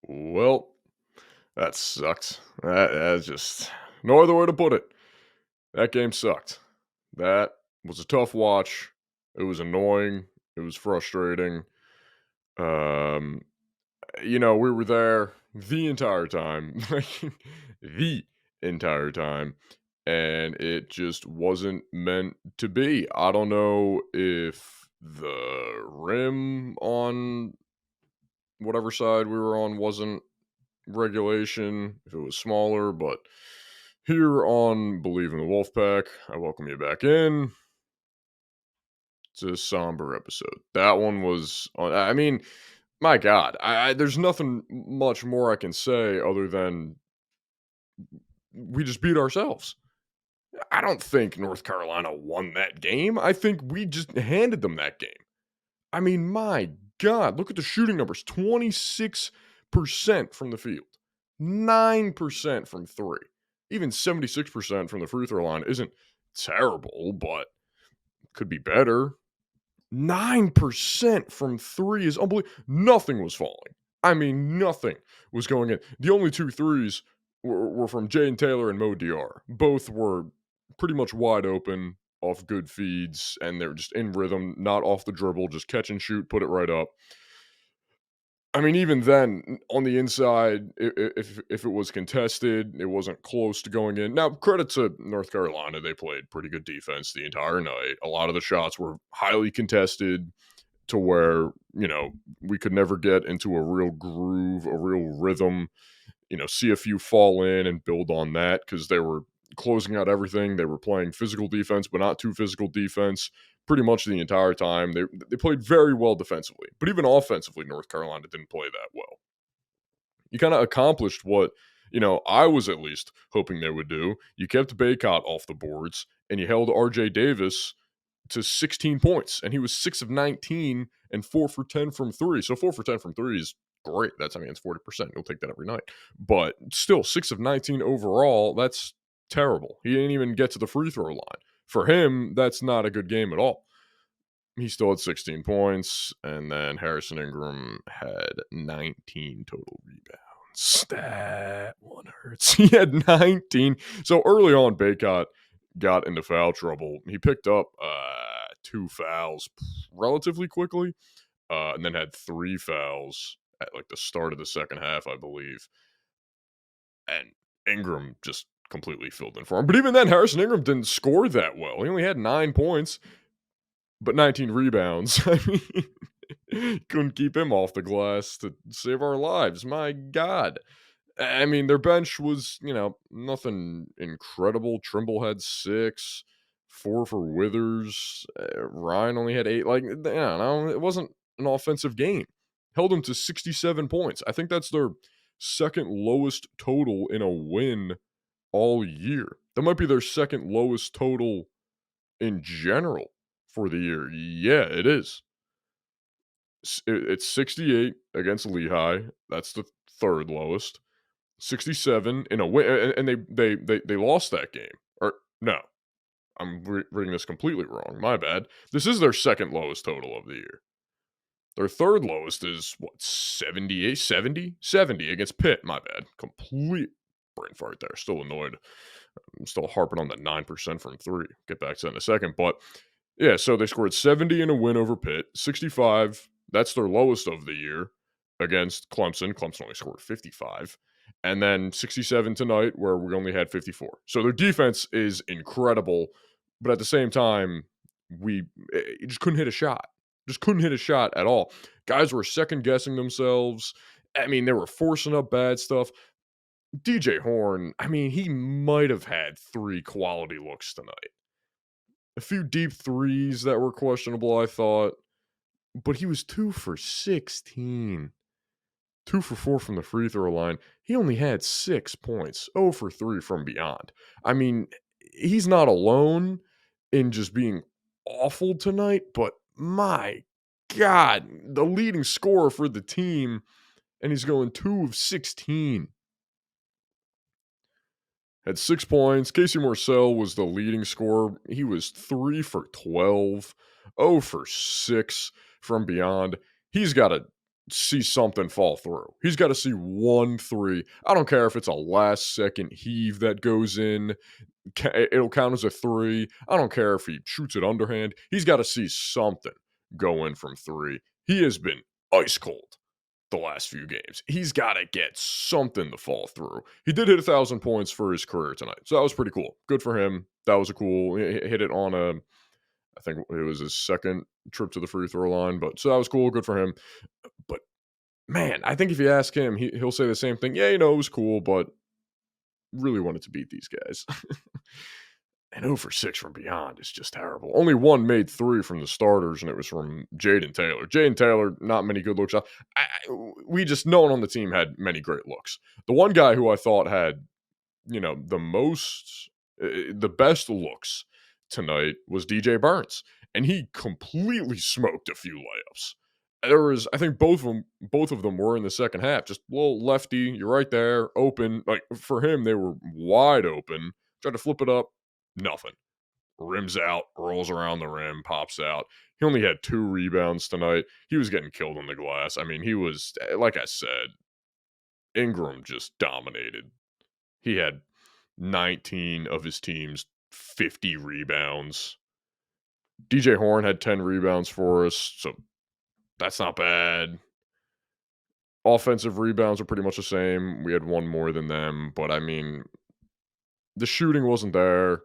Well, that sucked. That's just no other way to put it. That game sucked. That was a tough watch. It was annoying. It was frustrating. Um, we were there the entire time, like the entire time, and it just wasn't meant to be. I don't know if the rim on whatever side we were on wasn't regulation, if it was smaller, but here on Believe in the Wolfpack, I welcome you back in. It's a somber episode. That one was, I mean, my God, there's nothing much more I can say other than we just beat ourselves. I don't think North Carolina won that game. I think we just handed them that game. I mean, my God, look at the shooting numbers 26% from the field, 9% from three. Even 76% from the free throw line isn't terrible, but could be better. 9% from three is unbelievable. Nothing was falling. I mean, nothing was going in. The only two threes were from Jane Taylor and Mo Dr. Both were pretty much wide open off good feeds, and they're just in rhythm, not off the dribble, just catch and shoot, put it right up. I mean, even then, on the inside, if it was contested, it wasn't close to going in. Now, credit to North Carolina, they played pretty good defense the entire night. A lot of the shots were highly contested to where, we could never get into a real groove, a real rhythm, see a few fall in and build on that because they were closing out everything. They were playing physical defense, but not too physical defense pretty much the entire time. They played very well defensively, but even offensively, North Carolina didn't play that well. You kind of accomplished what, I was at least hoping they would do. You kept Baycott off the boards and you held RJ Davis to 16 points, and he was 6 of 19 and 4 for 10 from three. So 4 for 10 from three is great. It's 40%. You'll take that every night. But still, 6 of 19 overall, that's terrible. He didn't even get to the free throw line. For him, that's not a good game at all. He still had 16 points, and then Harrison Ingram had 19 total rebounds. That one hurts. He had 19. So early on, Baycott got into foul trouble. He picked up 2 fouls relatively quickly, and then had 3 fouls at like the start of the second half, I believe. And Ingram just completely filled in for him. But even then, Harrison Ingram didn't score that well. He only had 9 points, but 19 rebounds. I mean, couldn't keep him off the glass to save our lives. My God. I mean, their bench was, nothing incredible. Trimble had 6, 4 for Withers. Ryan only had 8. Like, it wasn't an offensive game. Held them to 67 points. I think that's their second lowest total in a win all year. That might be their second lowest total in general for the year. Yeah, it is. It's 68 against Lehigh. That's the third lowest. 67 in a win, and they lost that game. Or no, I'm reading this completely wrong. My bad. This is their second lowest total of the year. Their third lowest is what, 78, 70 against Pitt. My bad. Complete brain fart there. Still annoyed. I'm still harping on that 9% from three. Get back to that in a second. But yeah, so they scored 70 in a win over Pitt, 65. That's their lowest of the year against Clemson. Clemson only scored 55. And then 67 tonight, where we only had 54. So their defense is incredible. But at the same time, we just couldn't hit a shot. Just couldn't hit a shot at all. Guys were second guessing themselves. I mean, they were forcing up bad stuff. DJ Horn, I mean, he might have had 3 quality looks tonight. A few deep threes that were questionable, I thought. But he was 2 for 16. 2 for 4 from the free throw line. He only had 6 points. 0 for 3 from beyond. I mean, he's not alone in just being awful tonight, but my God, the leading scorer for the team, and he's going 2 of 16. Had 6 points. Casey Morcell was the leading scorer. He was 3 for 12, 0 for 6 from beyond. He's got to see something fall through. He's got to see 1 3. I don't care if it's a last second heave that goes in, it'll count as a 3. I don't care if he shoots it underhand. He's got to see something go in from 3. He has been ice cold the last few games. He's got to get something to fall through. He did hit 1,000 points for his career tonight, so that was pretty cool. Good for him. That was a cool. He hit it on a, I think it was his second trip to the free throw line, but so that was cool. Good for him. But man, I think if you ask him, he'll say the same thing. Yeah, it was cool, but really wanted to beat these guys. And 0 for 6 from beyond is just terrible. Only one made 3 from the starters, and it was from Jaden Taylor. Jaden Taylor, not many good looks. No one on the team had many great looks. The one guy who I thought had, the best looks tonight was DJ Burns, and he completely smoked a few layups. There was, I think, both of them were in the second half. Just a little lefty, you're right there, open. Like for him, they were wide open. Tried to flip it up, nothing. Rims out, rolls around the rim, pops out. He only had 2 rebounds tonight. He was getting killed on the glass. I mean, he was, like I said, Ingram just dominated. He had 19 of his team's 50 rebounds. DJ Horn had 10 rebounds for us, so that's not bad. Offensive rebounds are pretty much the same. We had 1 more than them, but I mean, the shooting wasn't there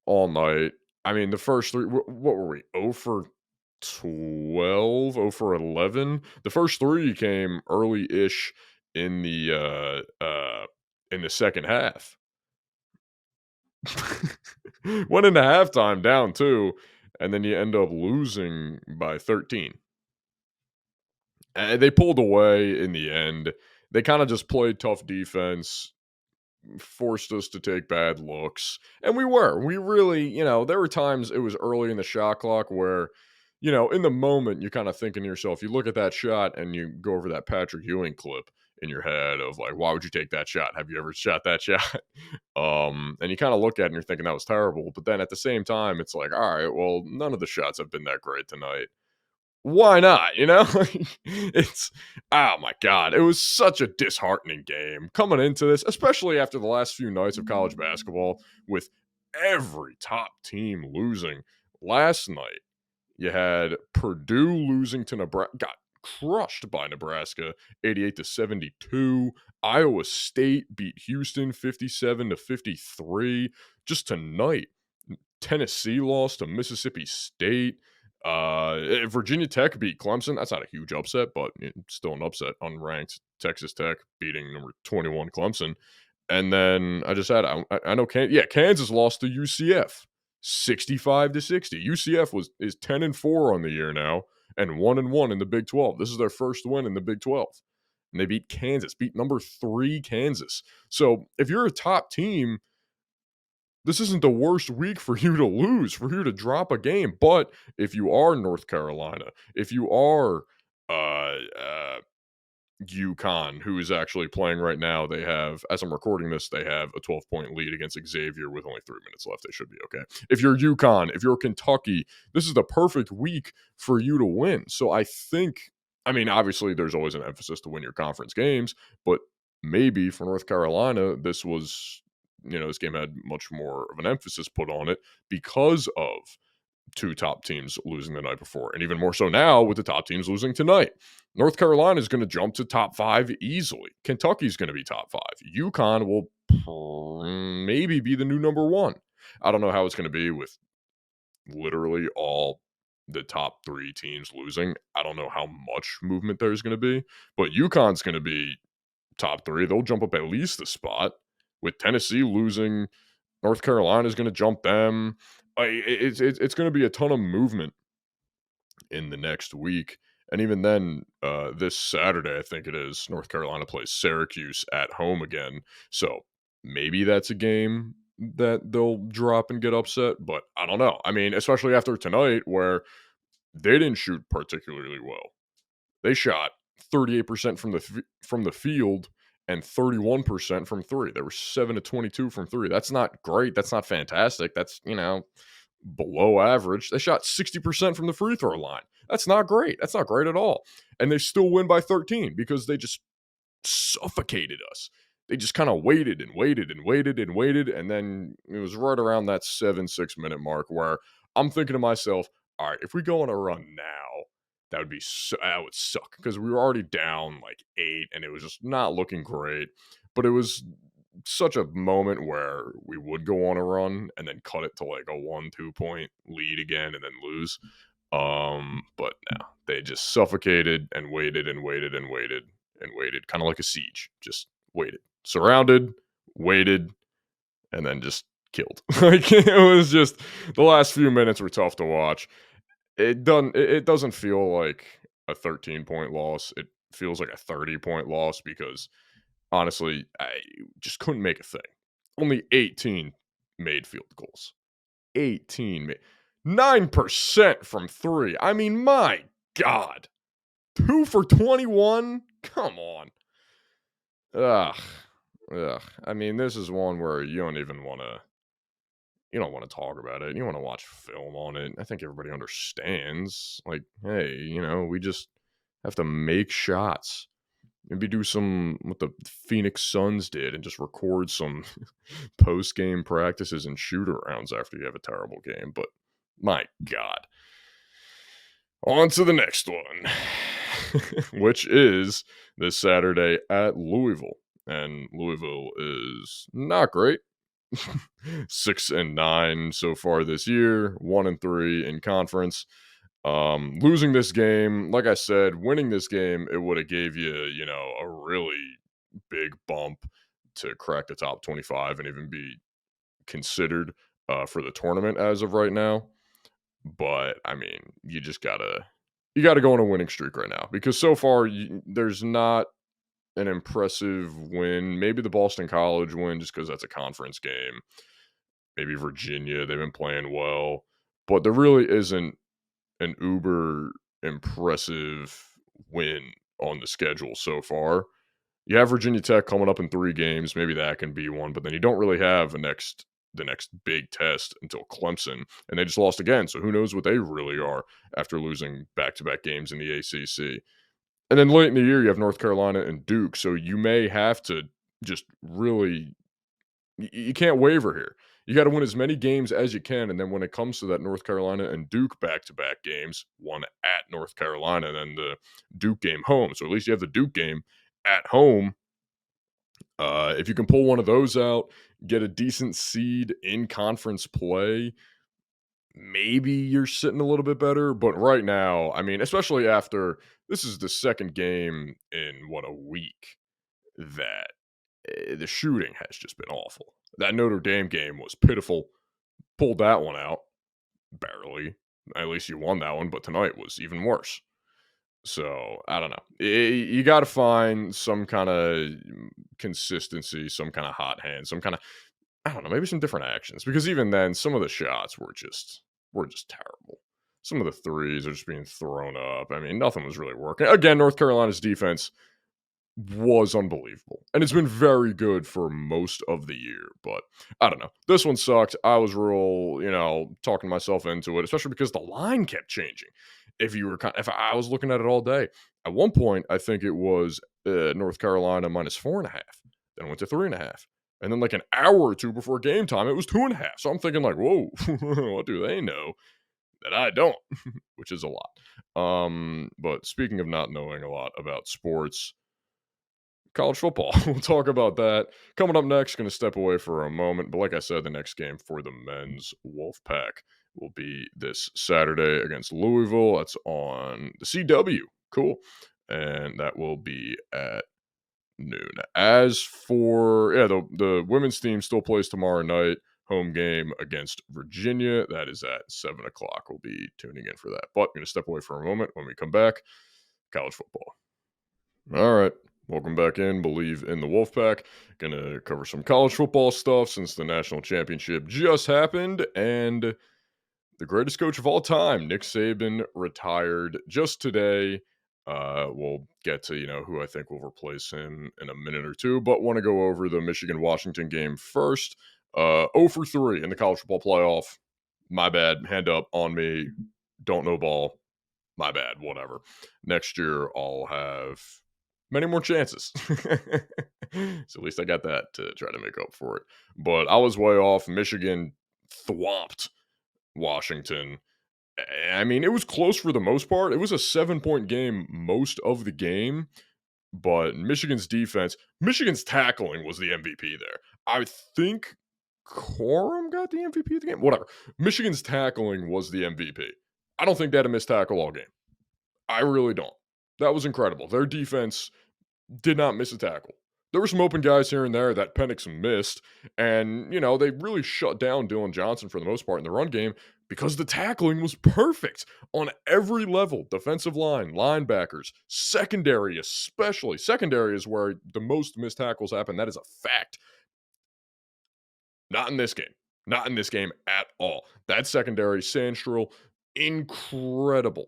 all night. I mean, the first 3, what were we? 0 for 12, 0 for 11. The first 3 came early-ish in the second half. Went into halftime down 2, and then you end up losing by 13. And they pulled away in the end. They kind of just played tough defense, forced us to take bad looks. And we really, there were times it was early in the shot clock where, in the moment, you're kind of thinking to yourself, you look at that shot and you go over that Patrick Ewing clip in your head of like, why would you take that shot? Have you ever shot that shot? And you kind of look at it and you're thinking that was terrible. But then at the same time, it's like, all right, well, none of the shots have been that great tonight. Why not? It's, oh my God, it was such a disheartening game coming into this, especially after the last few nights of college basketball with every top team losing. Last night, you had Purdue losing to Nebraska, got crushed by Nebraska 88-72. Iowa State beat Houston 57-53. Just tonight, Tennessee lost to Mississippi State. Virginia Tech beat Clemson. That's not a huge upset, but it's still an upset. Unranked Texas Tech beating number 21 Clemson. And then I just had, I know, Kansas lost to UCF 65-60. UCF is 10-4 on the year now and 1-1 in the Big 12. This is their first win in the Big 12. And they beat Kansas, beat number 3 Kansas. So if you're a top team, this isn't the worst week for you to lose, for you to drop a game. But if you are North Carolina, if you are UConn, who is actually playing right now, they have, as I'm recording this, they have a 12-point lead against Xavier with only 3 minutes left. They should be okay. If you're UConn, if you're Kentucky, this is the perfect week for you to win. So I think, obviously there's always an emphasis to win your conference games, but maybe for North Carolina, this was, this game had much more of an emphasis put on it because of 2 top teams losing the night before, and even more so now with the top teams losing tonight. North Carolina is going to jump to top 5 easily. Kentucky's going to be top 5. UConn will maybe be the new number 1. I don't know how it's going to be with literally all the top 3 teams losing. I don't know how much movement there's going to be, but UConn's going to be top 3. They'll jump up at least a spot. With Tennessee losing, North Carolina is going to jump them. It's going to be a ton of movement in the next week. And even then, this Saturday, I think it is, North Carolina plays Syracuse at home again. So maybe that's a game that they'll drop and get upset. But I don't know. Especially after tonight where they didn't shoot particularly well. They shot 38% from the field and 31% from 3. They were 7-22 from 3. That's not great. That's not fantastic. That's, below average. They shot 60% from the free throw line. That's not great. That's not great at all. And they still win by 13 because they just suffocated us. They just kind of waited and waited and waited and waited. And then it was right around that 7-6 minute mark where I'm thinking to myself, all right, if we go on a run now, that would suck because we were already down like 8 and it was just not looking great. But it was such a moment where we would go on a run and then cut it to like a 1-2 point lead again and then lose. But no, they just suffocated and waited and waited and waited and waited, kind of like a siege. Just waited, surrounded, waited, and then just killed. Like it was just the last few minutes were tough to watch. It doesn't feel like a 13-point loss. It feels like a 30-point loss because honestly, I just couldn't make a thing. Only 18 made field goals. 18 made 9% from 3. I mean, my God. 2 for 21? Come on. Ugh. Ugh. I mean, this is one where you don't want to talk about it. You want to watch film on it. I think everybody understands. Like, hey, we just have to make shots. Maybe do some what the Phoenix Suns did and just record some post-game practices and shoot-arounds after you have a terrible game. But my God. On to the next one, which is this Saturday at Louisville. And Louisville is not great. 6-9 so far this year, 1-3 in conference. Losing this game, like I said, winning this game, it would have gave you, a really big bump to crack the top 25 and even be considered for the tournament as of right now. But I mean, you gotta go on a winning streak right now because so far there's not an impressive win. Maybe the Boston College win just because that's a conference game. Maybe Virginia, they've been playing well, but there really isn't an uber impressive win on the schedule so far. You have Virginia Tech coming up in 3 games. Maybe that can be one, but then you don't really have the next big test until Clemson, and they just lost again. So who knows what they really are after losing back-to-back games in the ACC. And then late in the year, you have North Carolina and Duke. So you may have to just really you can't waver here. You got to win as many games as you can. And then when it comes to that North Carolina and Duke back-to-back games, one at North Carolina and then the Duke game home. So at least you have the Duke game at home. If you can pull one of those out, get a decent seed in conference play, maybe you're sitting a little bit better. But right now, I mean, especially after this is the second game in a week that the shooting has just been awful. That Notre Dame game was pitiful. Pulled that one out barely. At least you won that one, but tonight was even worse. So I don't know. You got to find some kind of consistency, some kind of hot hand, some kind of I don't know, maybe some different actions because even then, some of the shots were just terrible. Some of the threes are just being thrown up. I mean, nothing was really working. Again, North Carolina's defense was unbelievable. And it's been very good for most of the year. But I don't know. This one sucked. I was real, talking myself into it, especially because the line kept changing. If I was looking at it all day, at one point, I think it was North Carolina minus 4.5. Then went to 3.5. And then like an hour or two before game time, it was 2.5. So I'm thinking like, whoa, what do they know that I don't? Which is a lot. But speaking of not knowing a lot about sports, college football. We'll talk about that. Coming up next, going to step away for a moment. But like I said, the next game for the men's Wolfpack will be this Saturday against Louisville. That's on the CW. Cool. And that will be at noon. As for, the women's team still plays tomorrow night. Home game against Virginia. That is at 7 o'clock. We'll be tuning in for that. But I'm going to step away for a moment. When we come back, college football. All right. Welcome back in. Believe in the Wolfpack. Gonna cover some college football stuff since the national championship just happened. And the greatest coach of all time, Nick Saban, retired just today. We'll get to, who I think will replace him in a minute or two. But want to go over the Michigan-Washington game first. 0 for 3 in the college football playoff. My bad. Hand up on me. Don't know ball. my bad, whatever. Next year, I'll have many more chances. So at least I got that to try to make up for it. But I was way off. Michigan thwomped Washington. I mean, it was close for the most part. It was a 7-point game most of the game, but Michigan's tackling was the MVP there. I think Corum got the MVP of the game. Whatever. Michigan's tackling was the MVP. I don't think they had a missed tackle all game. I really don't. That was incredible. Their defense did not miss a tackle. There were some open guys here and there that Penix missed, and they really shut down Dylan Johnson for the most part in the run game because the tackling was perfect on every level. Defensive line, linebackers, secondary especially. Secondary is where the most missed tackles happen. That is a fact. Not in this game. Not in this game at all. That secondary, Sandstrill, incredible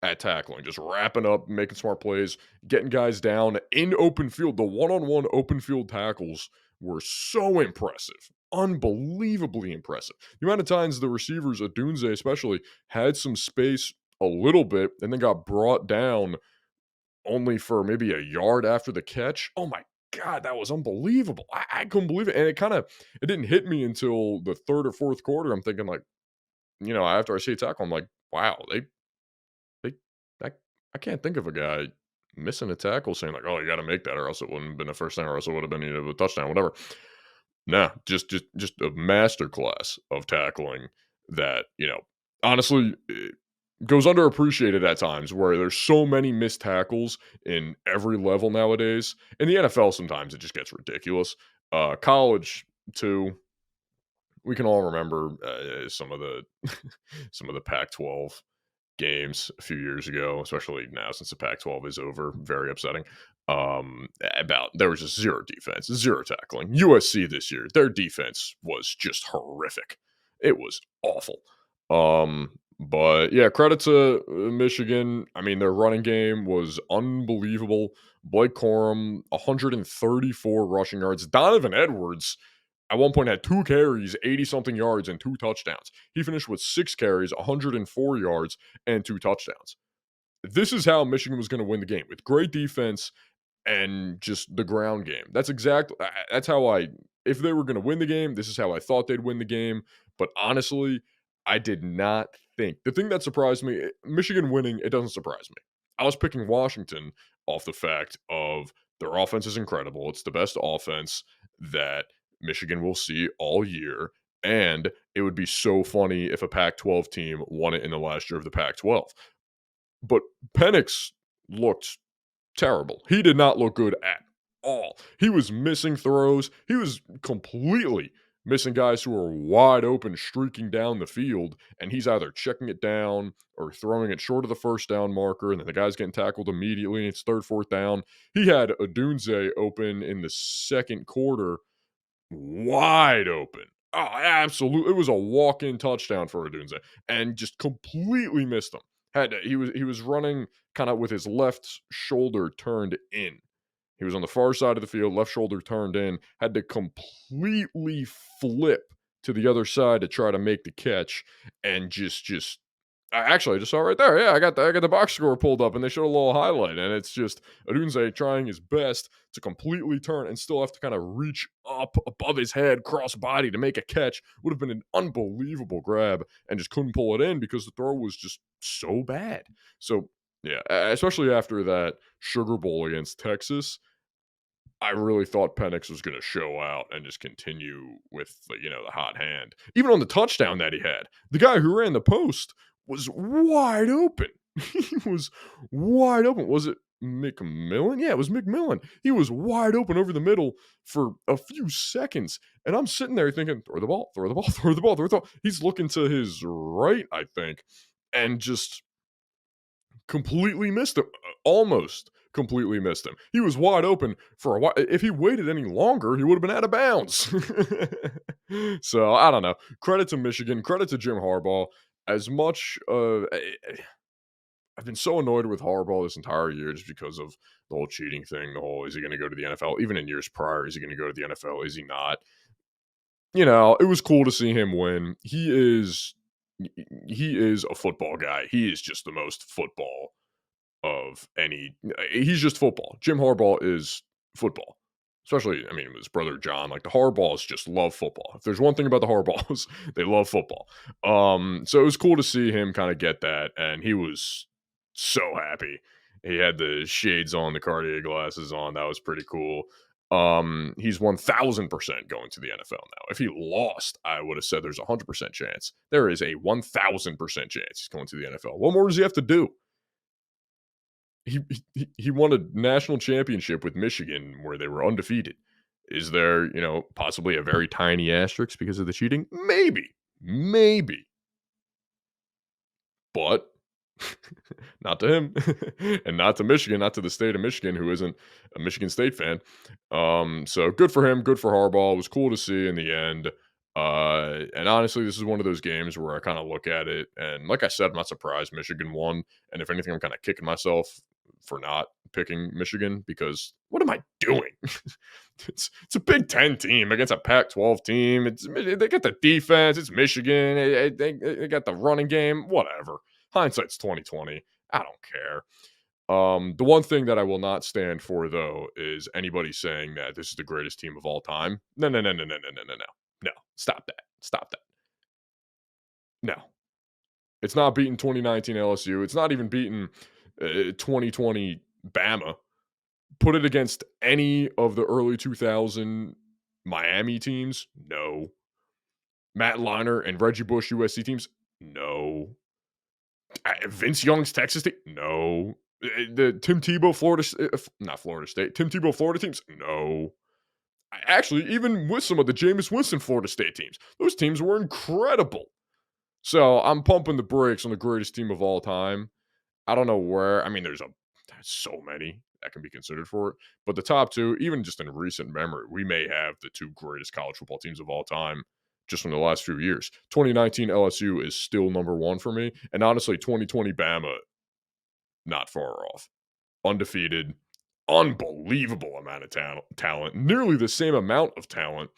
at tackling, just wrapping up, making smart plays, getting guys down in open field. The one-on-one open field tackles were so impressive. Unbelievably impressive. The amount of times the receivers, Adunze especially, had some space a little bit and then got brought down only for maybe a yard after the catch. Oh my God, that was unbelievable. I couldn't believe it. And it didn't hit me until the third or fourth quarter. I'm thinking like, after I see a tackle, I'm like, wow, they I, I can't think of a guy missing a tackle saying like, oh, you got to make that or else it wouldn't have been a first down or else it would have been a touchdown, whatever. Nah, just a masterclass of tackling that, honestly goes underappreciated at times where there's so many missed tackles in every level nowadays. In the NFL, sometimes it just gets ridiculous. College, too. We can all remember some of the some of the Pac-12 games a few years ago, especially now since the Pac-12 is over. Very upsetting. About there was just zero defense, zero tackling. USC this year, their defense was just horrific. It was awful. But yeah, credit to Michigan. I mean, their running game was unbelievable. Blake Corum, 134 rushing yards. Donovan Edwards at one point had 2 carries, 80-something yards, and 2 touchdowns. He finished with 6 carries, 104 yards, and 2 touchdowns. This is how Michigan was going to win the game, with great defense and just the ground game. That's how if they were going to win the game, this is how I thought they'd win the game. But honestly, I did not think. The thing that surprised me, Michigan winning, it doesn't surprise me. I was picking Washington off the fact of their offense is incredible. It's the best offense that Michigan will see all year. And it would be so funny if a Pac-12 team won it in the last year of the Pac-12. But Penix looked terrible. He did not look good at all. He was missing throws. He was completely missing guys who were wide open, streaking down the field, and he's either checking it down or throwing it short of the first down marker, and then the guy's getting tackled immediately, and it's third, fourth down. He had Adunze open in the second quarter, wide open. Oh, absolutely. It was a walk-in touchdown for Adunze, and just completely missed him. He was running kind of with his left shoulder turned in. He was on the far side of the field, left shoulder turned in, had to completely flip to the other side to try to make the catch, and I just saw it right there. Yeah, I got the box score pulled up, and they showed a little highlight, and it's just Adunze trying his best to completely turn and still have to kind of reach up above his head, cross body to make a catch. Would have been an unbelievable grab, and just couldn't pull it in because the throw was just so bad. So yeah, especially after that Sugar Bowl against Texas, I really thought Penix was going to show out and just continue with the hot hand. Even on the touchdown that he had, the guy who ran the post was wide open. He was wide open. Was it McMillan? Yeah, it was McMillan. He was wide open over the middle for a few seconds. And I'm sitting there thinking, throw the ball, throw the ball, throw the ball, throw the ball. He's looking to his right, I think, and just completely missed him. Almost completely missed him. He was wide open for a while. If he waited any longer, he would have been out of bounds. So I don't know. Credit to Michigan. Credit to Jim Harbaugh. As much I've been so annoyed with Harbaugh this entire year just because of the whole cheating thing. The whole, is he going to go to the NFL? Even in years prior, is he going to go to the NFL? Is he not? It was cool to see him win. He is he is a football guy. He is just the most football of any. He's just football. Jim Harbaugh is football. Especially, I mean, his brother John. Like the Harbaughs just love football. If there's one thing about the Harbaughs, they love football. So it was cool to see him kind of get that, and he was so happy. He had the shades on, the Cartier glasses on. That was pretty cool. He's 1000% going to the NFL now. If he lost, I would have said there's a 100% chance. There is a 1000% chance he's going to the NFL. What more does he have to do? He won a national championship with Michigan where they were undefeated. Is there, possibly a very tiny asterisk because of the cheating? Maybe. But not to him, and not to Michigan, not to the state of Michigan, who isn't a Michigan State fan. So good for him, good for Harbaugh. It was cool to see in the end. And honestly, this is one of those games where I kind of look at it, and like I said, I'm not surprised Michigan won. And if anything, I'm kind of kicking myself for not picking Michigan because what am I doing? It's a Big Ten team against a Pac-12 team. They got the defense. It's Michigan. They got the running game. Whatever. Hindsight's 2020. I don't care. The one thing that I will not stand for though is anybody saying that this is the greatest team of all time. No. No. Stop that. No. It's not beating 2019 LSU. It's not even beating 2020 Bama. Put it against any of the early 2000 Miami teams? No. Matt Leinart and Reggie Bush USC teams? No. Vince Young's Texas team? No. The Tim Tebow not Florida State. Tim Tebow Florida teams? No. Actually, even with some of the Jameis Winston Florida State teams, those teams were incredible. So I'm pumping the brakes on the greatest team of all time. I don't know where. I mean, there's so many that can be considered for it. But the top two, even just in recent memory, we may have the two greatest college football teams of all time just from the last few years. 2019 LSU is still number one for me. And honestly, 2020 Bama, not far off. Undefeated, unbelievable amount of talent, nearly the same amount of talent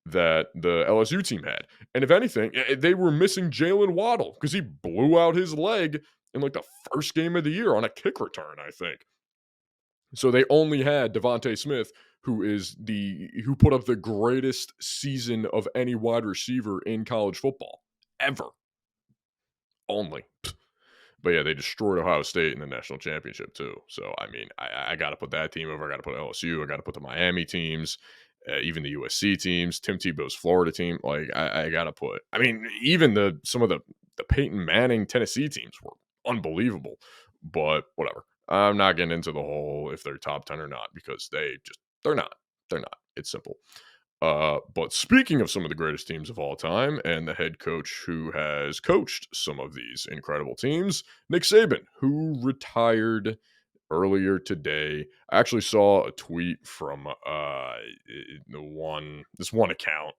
that the LSU team had. And if anything, they were missing Jalen Waddle because he blew out his leg in like the first game of the year on a kick return, I think. So they only had Devontae Smith, who put up the greatest season of any wide receiver in college football ever. Only. But yeah, they destroyed Ohio State in the national championship too. So I mean, I got to put that team over. I got to put LSU. I got to put the Miami teams, even the USC teams, Tim Tebow's Florida team. Like I got to put. I mean, even some of the Peyton Manning Tennessee teams were unbelievable. But whatever. I'm not getting into the whole if they're top 10 or not because they're not. They're not. It's simple. But speaking of some of the greatest teams of all time and the head coach who has coached some of these incredible teams, Nick Saban, who retired earlier today. I actually saw a tweet from this one account.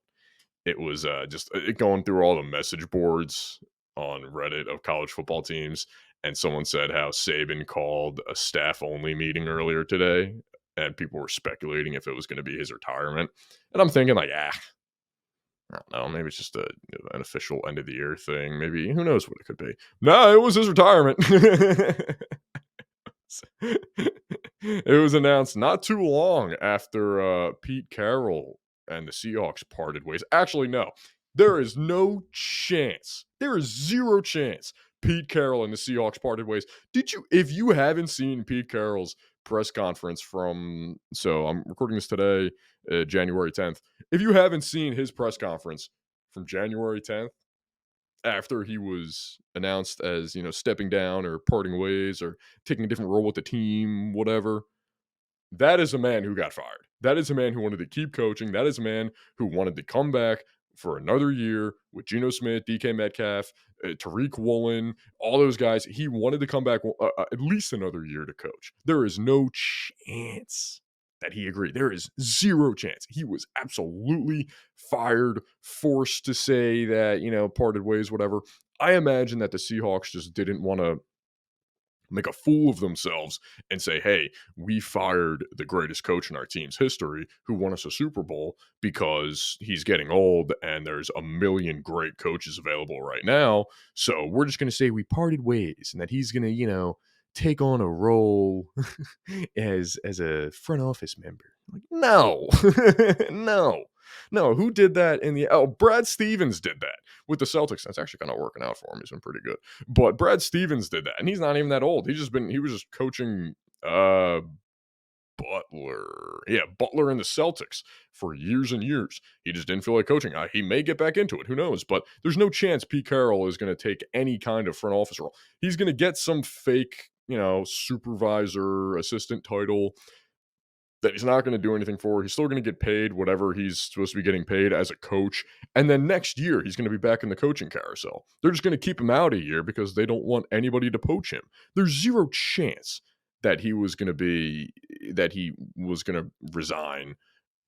It was just going through all the message boards on Reddit of college football teams, and someone said how Saban called a staff-only meeting earlier today, and people were speculating if it was going to be his retirement. And I'm thinking like, I don't know, maybe it's just an official end of the year thing. Maybe, who knows what it could be. No, it was his retirement. It was announced not too long after Pete Carroll and the Seahawks parted ways. Actually, no. There is no chance. There is zero chance Pete Carroll and the Seahawks parted ways. If you haven't seen Pete Carroll's press conference so I'm recording this today, January 10th. If you haven't seen his press conference from January 10th, after he was announced as, stepping down or parting ways or taking a different role with the team, whatever, that is a man who got fired. That is a man who wanted to keep coaching. That is a man who wanted to come back for another year with Geno Smith, DK Metcalf, Tariq Woolen, all those guys. He wanted to come back at least another year to coach. There is no chance that he agreed. There is zero chance. He was absolutely fired, forced to say that, parted ways, whatever. I imagine that the Seahawks just didn't want to make a fool of themselves and say, hey, we fired the greatest coach in our team's history who won us a Super Bowl because he's getting old and there's a million great coaches available right now. So we're just going to say we parted ways and that he's going to, take on a role as a front office member. Like, no, no, no. Who did that Brad Stevens did that with the Celtics. That's actually kind of working out for him. He's been pretty good. But Brad Stevens did that, and he's not even that old. He was just coaching Butler. Yeah, Butler and the Celtics for years and years. He just didn't feel like coaching. He may get back into it. Who knows? But there's no chance Pete Carroll is going to take any kind of front office role. He's going to get some fake, supervisor, assistant title that he's not going to do anything for. He's still going to get paid whatever he's supposed to be getting paid as a coach. And then next year, he's going to be back in the coaching carousel. They're just going to keep him out a year because they don't want anybody to poach him. There's zero chance that he was going to resign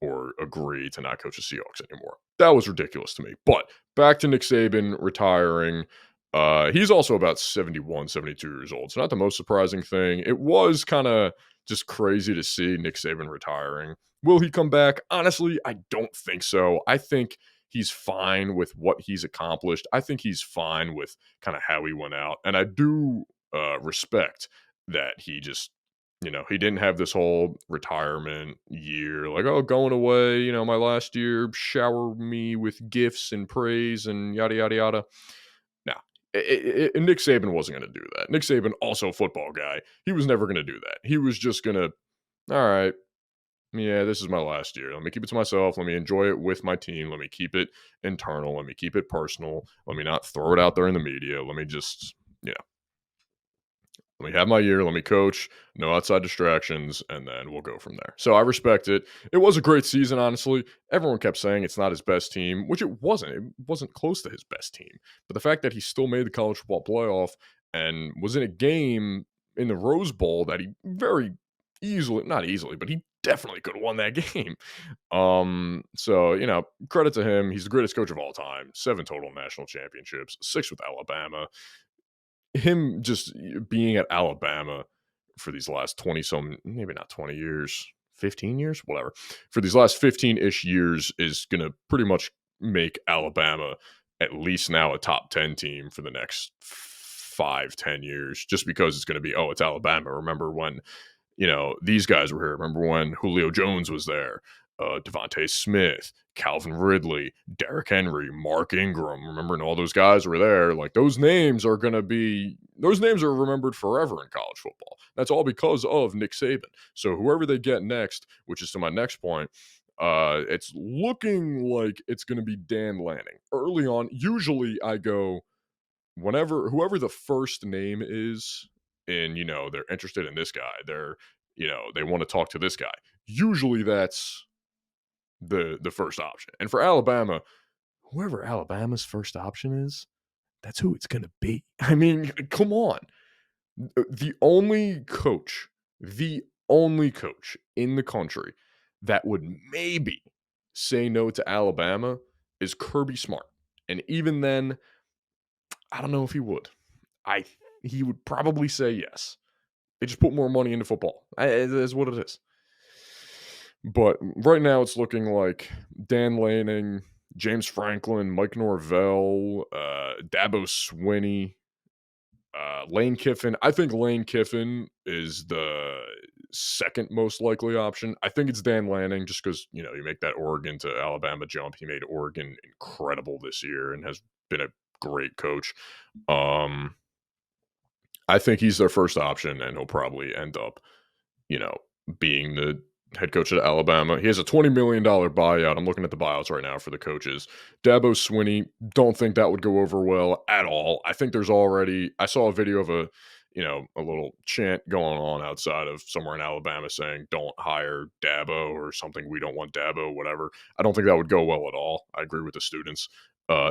or agree to not coach the Seahawks anymore. That was ridiculous to me. But back to Nick Saban retiring. He's also about 71, 72 years old. So not the most surprising thing. It was kind of just crazy to see Nick Saban retiring. Will he come back? Honestly, I don't think so. I think he's fine with what he's accomplished. I think he's fine with kind of how he went out. And I do respect that he just, he didn't have this whole retirement year, like, oh, going away, my last year, shower me with gifts and praise and yada, yada, yada. Now, Nick Saban wasn't going to do that. Nick Saban, also a football guy, he was never going to do that. He was just going to, all right, yeah, this is my last year. Let me keep it to myself. Let me enjoy it with my team. Let me keep it internal. Let me keep it personal. Let me not throw it out there in the media. Let me just, let me have my year. Let me coach. No outside distractions, and then we'll go from there. So I respect it. It was a great season, honestly. Everyone kept saying it's not his best team, which it wasn't. It wasn't close to his best team. But the fact that he still made the college football playoff and was in a game in the Rose Bowl that he very easily, not easily, but he definitely could have won that game. So, credit to him. He's the greatest coach of all time. 7 total national championships, 6 with Alabama. Him just being at Alabama for these last 20 some, maybe not 20 years, 15 years, whatever, for these last 15-ish years is going to pretty much make Alabama at least now a top 10 team for the next 5-10 years, just because it's going to be, oh, it's Alabama. Remember when, these guys were here. Remember when Julio Jones was there, Devontae Smith, Calvin Ridley, Derrick Henry, Mark Ingram. Remember, and all those guys were there. Like, those names are remembered forever in college football. That's all because of Nick Saban. So whoever they get next, which is to my next point, it's looking like it's going to be Dan Lanning. Early on, usually I go, whoever the first name is, and they're interested in this guy, they want to talk to this guy. Usually that's the first option. And for Alabama, whoever Alabama's first option is, that's who it's going to be. I mean, come on. The only coach in the country that would maybe say no to Alabama is Kirby Smart. And even then, I don't know if he would. He would probably say yes. They just put more money into football. It is what it is. But right now it's looking like Dan Lanning, James Franklin, Mike Norvell, Dabo Swinney, Lane Kiffin. I think Lane Kiffin is the second most likely option. I think it's Dan Lanning just because, you make that Oregon to Alabama jump. He made Oregon incredible this year and has been a great coach. I think he's their first option, and he'll probably end up, being the head coach at Alabama. He has a $20 million buyout. I'm looking at the buyouts right now for the coaches. Dabo Swinney, don't think that would go over well at all. I think I saw a video of a little chant going on outside of somewhere in Alabama saying, don't hire Dabo or something. We don't want Dabo, whatever. I don't think that would go well at all. I agree with the students.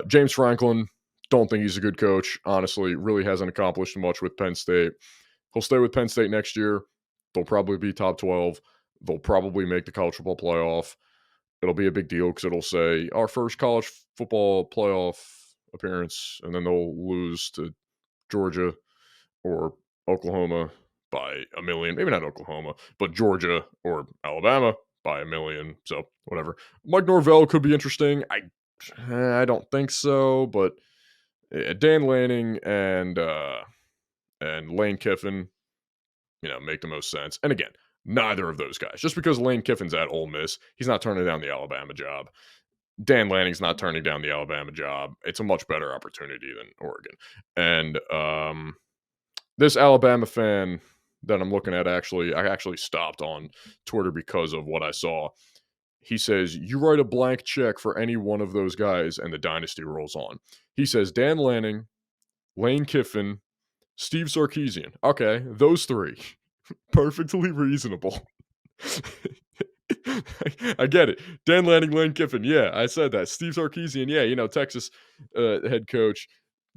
James Franklin, don't think he's a good coach. Honestly, really hasn't accomplished much with Penn State. He'll stay with Penn State next year. They'll probably be top 12. They'll probably make the college football playoff. It'll be a big deal because it'll say our first college football playoff appearance, and then they'll lose to Georgia or Oklahoma by a million. Maybe not Oklahoma, but Georgia or Alabama by a million. So whatever. Mike Norvell could be interesting. I don't think so, but Dan Lanning and Lane Kiffin, make the most sense. And again, neither of those guys. Just because Lane Kiffin's at Ole Miss, he's not turning down the Alabama job. Dan Lanning's not turning down the Alabama job. It's a much better opportunity than Oregon. And this Alabama fan that I'm looking at, I actually stopped on Twitter because of what I saw. He says, you write a blank check for any one of those guys and the dynasty rolls on. He says, Dan Lanning, Lane Kiffin, Steve Sarkisian. Okay, those three. Perfectly reasonable. I get it. Dan Lanning, Lane Kiffin. Yeah, I said that. Steve Sarkisian. Yeah, Texas head coach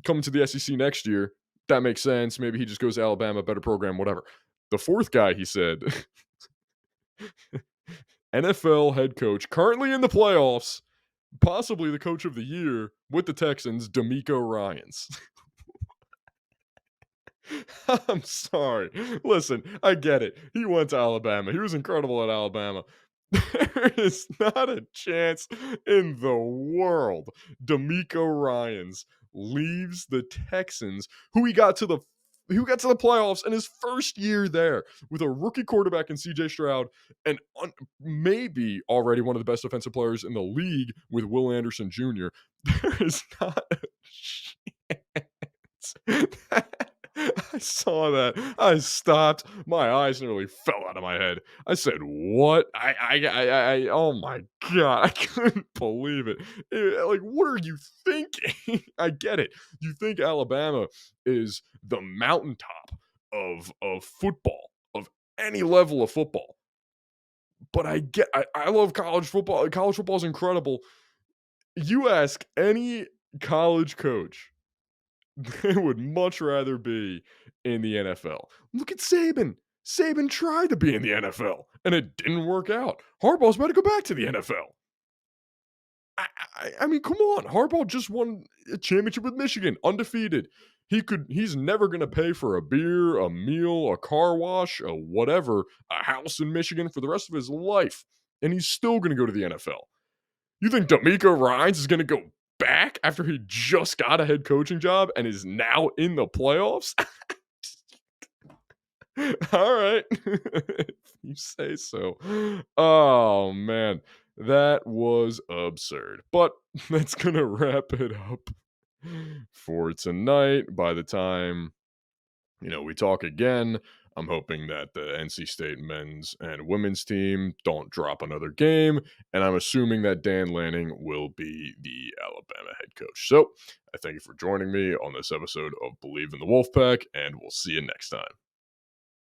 coming to the SEC next year. That makes sense. Maybe he just goes to Alabama, better program, whatever. The fourth guy, he said, NFL head coach, currently in the playoffs, possibly the coach of the year with the Texans, DeMeco Ryans. I'm sorry. Listen, I get it. He went to Alabama. He was incredible at Alabama. There is not a chance in the world DeMeco Ryans leaves the Texans, who got to the playoffs in his first year there with a rookie quarterback in CJ Stroud and maybe already one of the best defensive players in the league with Will Anderson Jr. There is not a chance. I saw that. I stopped. My eyes nearly fell out of my head. I said, "What?" Oh my god! I couldn't believe it. Like, what are you thinking? I get it. You think Alabama is the mountaintop of football, of any level of football, but I love college football. College football is incredible. You ask any college coach, they would much rather be in the NFL. Look at Saban. Saban tried to be in the NFL, and it didn't work out. Harbaugh's about to go back to the NFL. I mean, come on. Harbaugh just won a championship with Michigan, undefeated. He's never going to pay for a beer, a meal, a car wash, a whatever, a house in Michigan for the rest of his life, and he's still going to go to the NFL. You think DeMeco Ryans is going to go back after he just got a head coaching job and is now in the playoffs? All right. If you say so. Oh, man. That was absurd. But that's going to wrap it up for tonight. By the time we talk again, I'm hoping that the NC State men's and women's team don't drop another game, and I'm assuming that Dan Lanning will be the Alabama head coach. So I thank you for joining me on this episode of Believe in the Wolfpack, and we'll see you next time.